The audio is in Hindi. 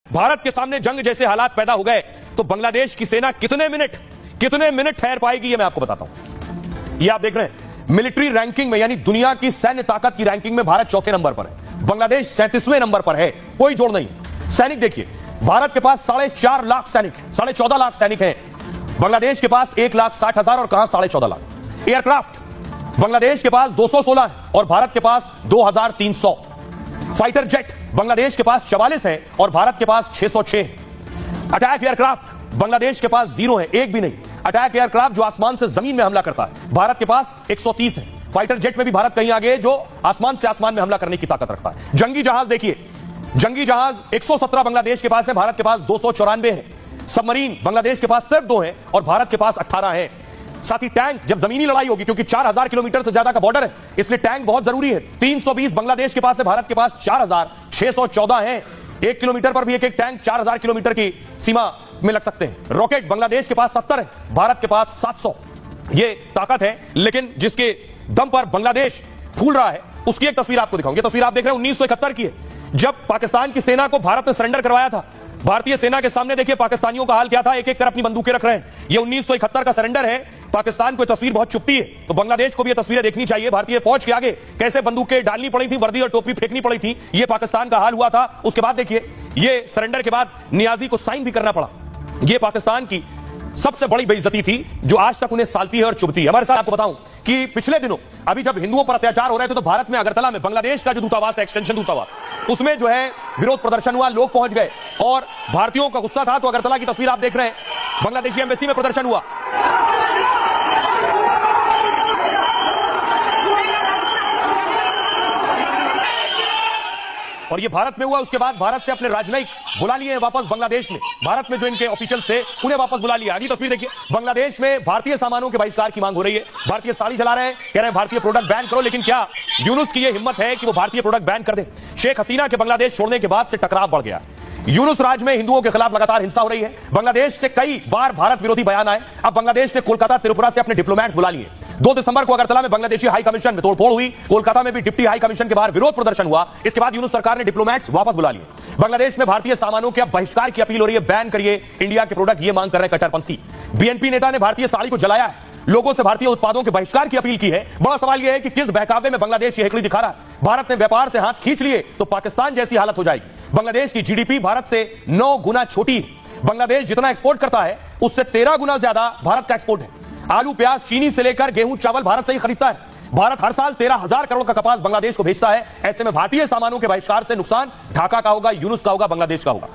भारत के सामने जंग जैसे हालात पैदा हो गए तो बांग्लादेश की सेना कितने मिनट ठहर पाएगी, ये मैं आपको बताता हूं। ये आप देख रहे हैं मिलिट्री रैंकिंग में, यानी दुनिया की सैन्य ताकत की रैंकिंग में भारत चौथे नंबर पर है, बांग्लादेश 37वें नंबर पर है। कोई जोड़ नहीं। सैनिक देखिए, भारत के पास 4.5 लाख सैनिक, 14.5 लाख सैनिक हैं। बांग्लादेश के पास 1,60,000 और कहां 14.5 लाख। एयरक्राफ्ट बांग्लादेश के पास 216 है और भारत के पास 2,300। फाइटर जेट बांग्लादेश के पास 44 है और भारत के पास 606 है। अटैक एयरक्राफ्ट बांग्लादेश के पास 0 है, एक भी नहीं। अटैक एयरक्राफ्ट जो आसमान से जमीन में हमला करता है, भारत के पास 130 है। फाइटर जेट में भी भारत कहीं आगे है, जो आसमान से आसमान में हमला करने की ताकत रखता है। जंगी जहाज देखिए, जंगी जहाज 117 बांग्लादेश के पास है, भारत के पास 294 है। सबमरीन बांग्लादेश के पास सिर्फ 2 है और भारत के पास 18 है। साथ ही टैंक, जब जमीनी लड़ाई होगी, क्योंकि 4000 किलोमीटर से ज्यादा का बॉर्डर है, इसलिए टैंक बहुत जरूरी है। 320 बांग्लादेश के पास है, भारत के पास 4614 है। 1 किलोमीटर पर भी एक टैंक 4000 किलोमीटर की सीमा में लग सकते हैं। रॉकेट बांग्लादेश के पास 70 है, भारत के पास 700। ये ताकत है, लेकिन जिसके दम पर बांग्लादेश फूल रहा है, उसकी एक तस्वीर आपको दिखाऊंगी। तस्वीर आप देख रहे हैं 1971 की है, जब पाकिस्तान की सेना को भारत ने सरेंडर करवाया था। भारतीय सेना के सामने देखिए पाकिस्तानियों का हाल क्या था, एक एक कर अपनी बंदूकें रख रहे हैं। ये 1971 का सरेंडर है। पाकिस्तान को तस्वीर बहुत चुपती है, तो बांग्लादेश को भी ये तस्वीरें देखनी चाहिए। भारतीय फौज के आगे कैसे बंदूकें डालनी पड़ी थी, वर्दी और टोपी फेंकनी पड़ी थी, ये पाकिस्तान का हाल हुआ था। उसके बाद देखिए, ये सरेंडर के बाद नियाजी को साइन भी करना पड़ा। ये पाकिस्तान की सबसे बड़ी बेइज्जती थी, जो आज तक उन्हें सालती है और चुभती है। हमारे साथ आपको बताऊं कि पिछले दिनों अभी जब हिंदुओं पर अत्याचार हो रहे थे, तो भारत में अगरतला में बांग्लादेश का जो दूतावास है, एक्सटेंशन दूतावास, उसमें जो है विरोध प्रदर्शन हुआ, लोग पहुंच गए और भारतीयों का गुस्सा था। तो अगरतला की तस्वीर आप देख रहे हैं, बांग्लादेशी एम्बेसी में प्रदर्शन हुआ। और ये भारत में हुआ। उसके बाद भारत से अपने राजनयिक बुला लिए वापस बांग्लादेश में। भारत में जो इनके ऑफिशियल थे, उन्हें वापस बुला लिया। अगली तस्वीर देखिए, बांग्लादेश में भारतीय सामानों के बहिष्कार की मांग हो रही है। भारतीय साड़ी जला रहे हैं, कह रहे हैं भारतीय प्रोडक्ट बैन करो। लेकिन क्या यूनुस की ये हिम्मत है कि वो भारतीय प्रोडक्ट बैन कर दे? शेख हसीना के बांग्लादेश छोड़ने के बाद से टकराव बढ़ गया। यूनुस राज में हिंदुओं के खिलाफ लगातार हिंसा हो रही है। बांग्लादेश से कई बार भारत विरोधी बयान आए। अब बांग्लादेश ने कोलकाता, त्रिपुरा से अपने डिप्लोमेट्स बुला लिए। 2 दिसंबर को अगरतला में बांग्लादेशी हाई कमीशन में तोड़फोड़ हुई। कोलकाता में भी डिप्टी हाई कमीशन के बाहर विरोध प्रदर्शन हुआ। इसके बाद यूनुस सरकार ने डिप्लोमेट्स वापस बुला लिए। बांग्लादेश में भारतीय सामानों के अब बहिष्कार की अपील हो रही है, बैन करिए इंडिया के प्रोडक्ट, ये मांग कर रहे हैं कट्टरपंथी। बीएनपी नेता ने भारतीय साड़ी को जलाया है, लोगों से भारतीय उत्पादों के बहिष्कार की अपील की है। बड़ा सवाल यह है कि किस बहकावे में बांग्लादेश ये हेकड़ी दिखा रहा है। भारत ने व्यापार से हाथ खींच लिए तो पाकिस्तान जैसी हालत हो जाएगी। बांग्लादेश की जीडीपी भारत से 9 गुना छोटी है। बांग्लादेश जितना एक्सपोर्ट करता है, उससे 13 गुना ज्यादा भारत का एक्सपोर्ट है। आलू, प्याज, चीनी से लेकर गेहूं, चावल भारत से ही खरीदता है। भारत हर साल 13,000 करोड़ का कपास बांग्लादेश को भेजता है। ऐसे में भारतीय सामानों के बहिष्कार से नुकसान ढाका का होगा, यूनुस का होगा, बांग्लादेश का होगा।